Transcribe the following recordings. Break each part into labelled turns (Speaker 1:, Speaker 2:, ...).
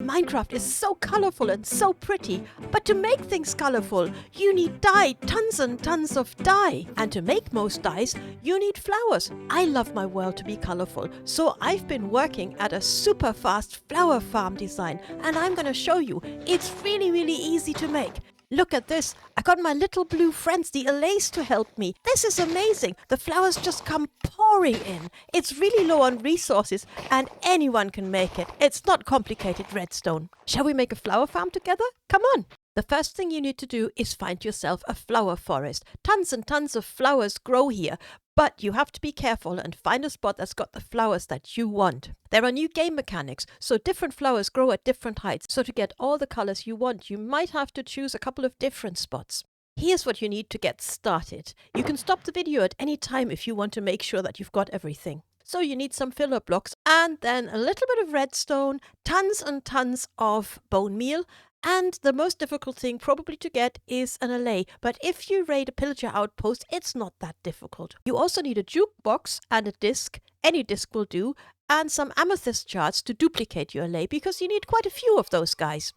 Speaker 1: Minecraft is so colorful and so pretty, but to make things colorful, you need dye, tons and tons of dye. And to make most dyes, you need flowers. I love my world to be colorful, so I've been working at a super fast flower farm design, and I'm gonna show you. It's really easy to make. Look at this. I got my little blue friends, the allays, to help me. This is amazing. The flowers just come pouring in. It's really low on resources and anyone can make it. It's not complicated redstone. Shall we make a flower farm together? Come on. The first thing you need to do is find yourself a flower forest. Tons and tons of flowers grow here, but you have to be careful and find a spot that's got the flowers that you want. There are new game mechanics, so different flowers grow at different heights. So to get all the colors you want, you might have to choose a couple of different spots. Here's what you need to get started. You can stop the video at any time if you want to make sure that you've got everything. So you need some filler blocks and then a little bit of redstone, tons and tons of bone meal, and the most difficult thing probably to get is an allay. But if you raid a pillager outpost, it's not that difficult. You also need a jukebox and a disc. Any disc will do. And some amethyst shards to duplicate your allay, because you need quite a few of those guys.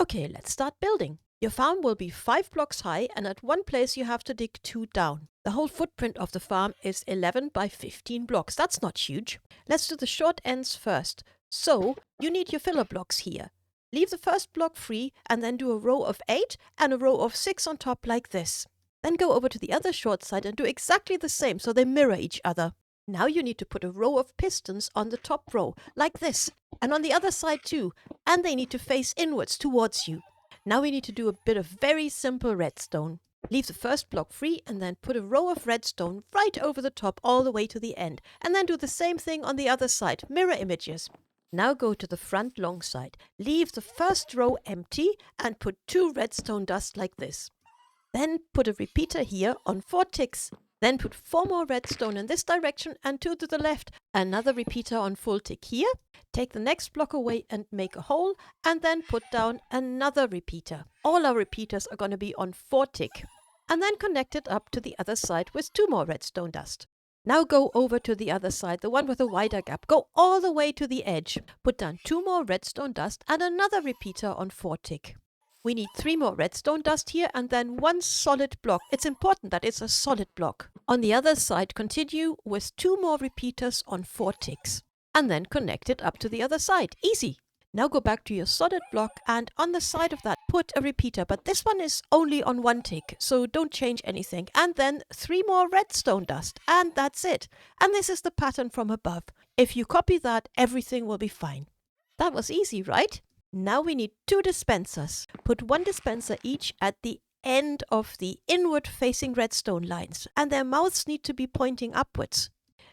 Speaker 1: Okay, let's start building. Your farm will be 5 blocks high, and at one place you have to dig 2 down. The whole footprint of the farm is 11 by 15 blocks. That's not huge. Let's do the short ends first. So you need your filler blocks here. Leave the first block free and then do a row of 8 and a row of 6 on top like this. Then go over to the other short side and do exactly the same so they mirror each other. Now you need to put a row of pistons on the top row like this, and on the other side too, and they need to face inwards towards you. Now we need to do a bit of very simple redstone. Leave the first block free and then put a row of redstone right over the top all the way to the end, and then do the same thing on the other side, mirror images. Now go to the front long side, leave the first row empty and put 2 redstone dust like this. Then put a repeater here on 4 ticks. Then put 4 more redstone in this direction and 2 to the left. Another repeater on full tick here. Take the next block away and make a hole, and then put down another repeater. All our repeaters are going to be on 4 tick. And then connect it up to the other side with 2 more redstone dust. Now go over to the other side, the one with a wider gap. Go all the way to the edge. Put down 2 more redstone dust and another repeater on 4 tick. We need 3 more redstone dust here and then 1 solid block. It's important that it's a solid block. On the other side, continue with 2 more repeaters on 4 ticks. And then connect it up to the other side. Easy. Now go back to your solid block and on the side of that put a repeater, but this one is only on 1 tick, so don't change anything. And then 3 more redstone dust, and that's it. And this is the pattern from above. If you copy that, everything will be fine. That was easy, right? Now we need 2 dispensers. Put 1 dispenser each at the end of the inward facing redstone lines, and their mouths need to be pointing upwards.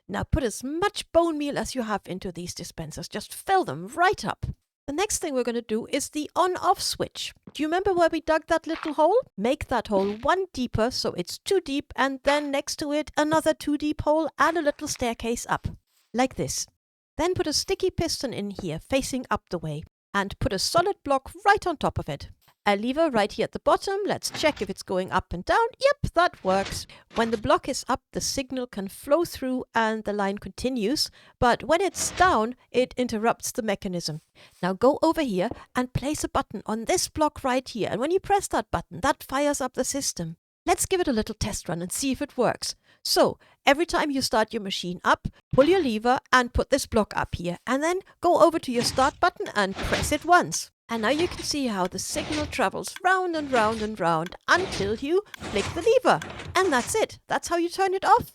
Speaker 1: Now put as much bone meal as you have into these dispensers. Just fill them right up. The next thing we're going to do is the on-off switch. Do you remember where we dug that little hole? Make that hole 1 deeper so it's 2 deep, and then next to it another 2 deep hole and a little staircase up. Like this. Then put a sticky piston in here facing up the way and put a solid block right on top of it. A lever right here at the bottom. Let's check if it's going up and down. Yep, that works. When the block is up, the signal can flow through and the line continues. But when it's down, it interrupts the mechanism. Now go over here and place a button on this block right here. And when you press that button, that fires up the system. Let's give it a little test run and see if it works. So, every time you start your machine up, pull your lever and put this block up here. And then go over to your start button and press it once. And now you can see how the signal travels round and round and round until you flick the lever. And that's it. That's how you turn it off.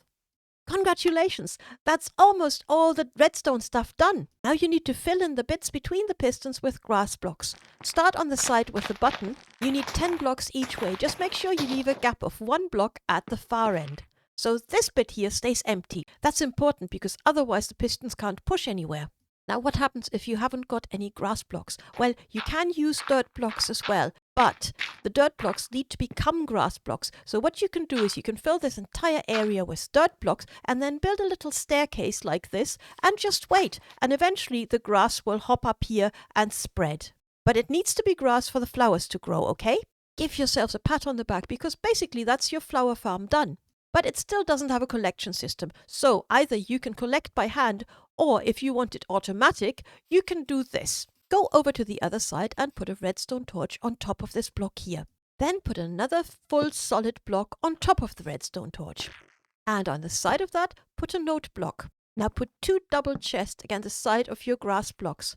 Speaker 1: Congratulations! That's almost all the redstone stuff done. Now you need to fill in the bits between the pistons with grass blocks. Start on the side with the button. You need 10 blocks each way. Just make sure you leave a gap of 1 block at the far end. So this bit here stays empty. That's important because otherwise the pistons can't push anywhere. Now what happens if you haven't got any grass blocks? Well, you can use dirt blocks as well, but the dirt blocks need to become grass blocks. So what you can do is you can fill this entire area with dirt blocks and then build a little staircase like this and just wait. And eventually the grass will hop up here and spread. But it needs to be grass for the flowers to grow, okay? Give yourselves a pat on the back because basically that's your flower farm done. But it still doesn't have a collection system. So either you can collect by hand, or if you want it automatic, you can do this. Go over to the other side and put a redstone torch on top of this block here. Then put another full solid block on top of the redstone torch. And on the side of that, put a note block. Now put 2 double chests against the side of your grass blocks.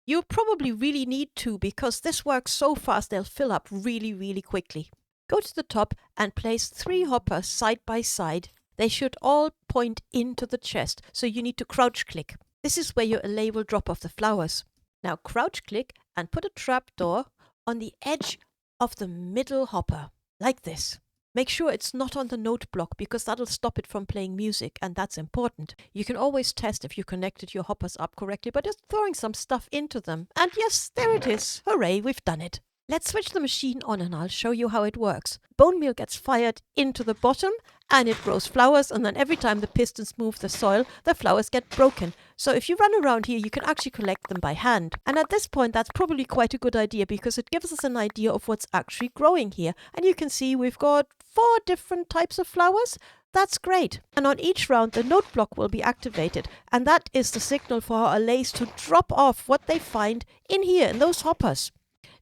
Speaker 1: You'll probably really need to because this works so fast they'll fill up really, really quickly. Go to the top and place 3 hoppers side by side. They should all point into the chest, so you need to crouch click. This is where your allay will drop off the flowers. Now crouch click and put a trapdoor on the edge of the middle hopper, like this. Make sure it's not on the note block because that'll stop it from playing music, and that's important. You can always test if you connected your hoppers up correctly by just throwing some stuff into them. And yes, there it is. Hooray, we've done it. Let's switch the machine on and I'll show you how it works. Bone meal gets fired into the bottom and it grows flowers, and then every time the pistons move the soil, the flowers get broken. So if you run around here, you can actually collect them by hand. And at this point, that's probably quite a good idea because it gives us an idea of what's actually growing here. And you can see we've got 4 different types of flowers. That's great. And on each round, the note block will be activated. And that is the signal for our allays to drop off what they find in here, in those hoppers.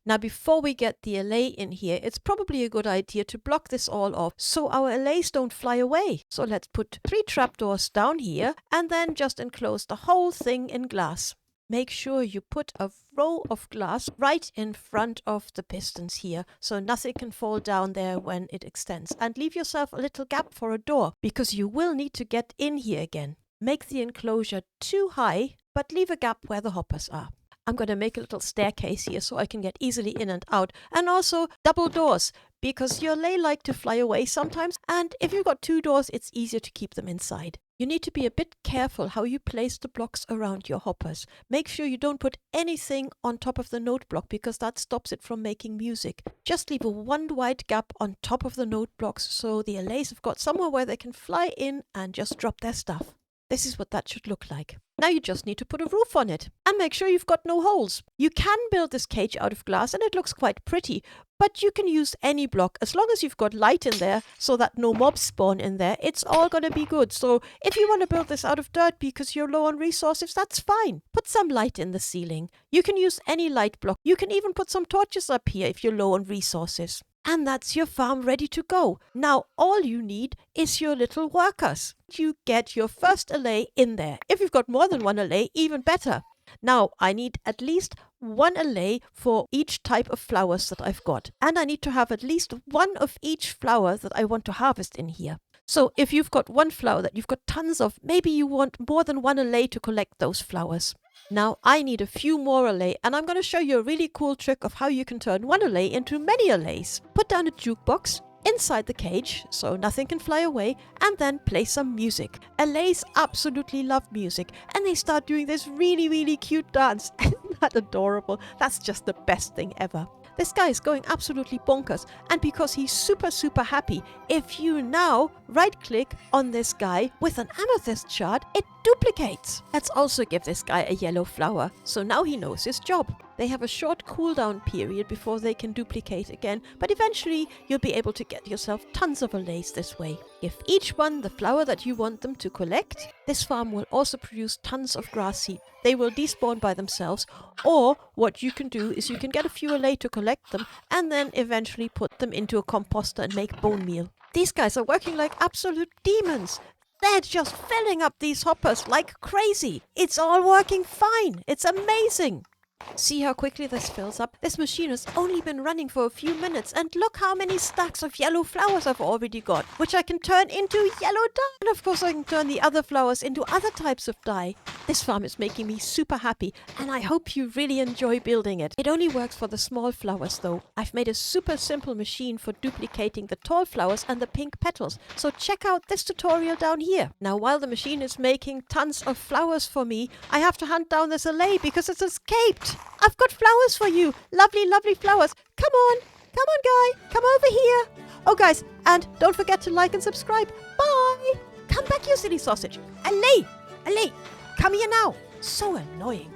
Speaker 1: Now, before we get the allay in here, it's probably a good idea to block this all off so our allays don't fly away. So let's put 3 trapdoors down here and then just enclose the whole thing in glass. Make sure you put a row of glass right in front of the pistons here so nothing can fall down there when it extends. And leave yourself a little gap for a door because you will need to get in here again. Make the enclosure too high, but leave a gap where the hoppers are. I'm going to make a little staircase here so I can get easily in and out. And also double doors because your allay like to fly away sometimes. And if you've got 2 doors, it's easier to keep them inside. You need to be a bit careful how you place the blocks around your hoppers. Make sure you don't put anything on top of the note block because that stops it from making music. Just leave a 1 wide gap on top of the note blocks so the allays have got somewhere where they can fly in and just drop their stuff. This is what that should look like. Now you just need to put a roof on it and make sure you've got no holes. You can build this cage out of glass and it looks quite pretty, but you can use any block as long as you've got light in there so that no mobs spawn in there. It's all going to be good. So if you want to build this out of dirt because you're low on resources, that's fine. Put some light in the ceiling. You can use any light block. You can even put some torches up here if you're low on resources. And that's your farm ready to go. Now all you need is your little workers. You get your first allay in there. If you've got more than 1 allay, even better. Now I need at least 1 allay for each type of flowers that I've got. And I need to have at least 1 of each flower that I want to harvest in here. So if you've got 1 flower that you've got tons of, maybe you want more than 1 allay to collect those flowers. Now I need a few more allay, and I'm going to show you a really cool trick of how you can turn 1 allay into many allays. Put down a jukebox inside the cage so nothing can fly away, and then play some music. Allays absolutely love music and they start doing this really, really cute dance. Isn't that adorable? That's just the best thing ever. This guy is going absolutely bonkers, and because he's super, super happy, if you now right-click on this guy with an amethyst shard, it duplicates. Let's also give this guy a yellow flower, so now he knows his job. They have a short cooldown period before they can duplicate again, but eventually you'll be able to get yourself tons of allays this way. Give each one the flower that you want them to collect. This farm will also produce tons of grass seed. They will despawn by themselves, or what you can do is you can get a few allay to collect them and then eventually put them into a composter and make bone meal. These guys are working like absolute demons. They're just filling up these hoppers like crazy. It's all working fine. It's amazing. See how quickly this fills up? This machine has only been running for a few minutes, and look how many stacks of yellow flowers I've already got, which I can turn into yellow dye. And of course I can turn the other flowers into other types of dye. This farm is making me super happy, and I hope you really enjoy building it. It only works for the small flowers though. I've made a super simple machine for duplicating the tall flowers and the pink petals, so check out this tutorial down here. Now while the machine is making tons of flowers for me, I have to hunt down this allay because it's escaped. I've got flowers for you. Lovely, lovely flowers. Come on. Come on, guy. Come over here. Oh, guys, and don't forget to like and subscribe. Bye. Come back, you silly sausage. Allay. Allay. Come here now. So annoying.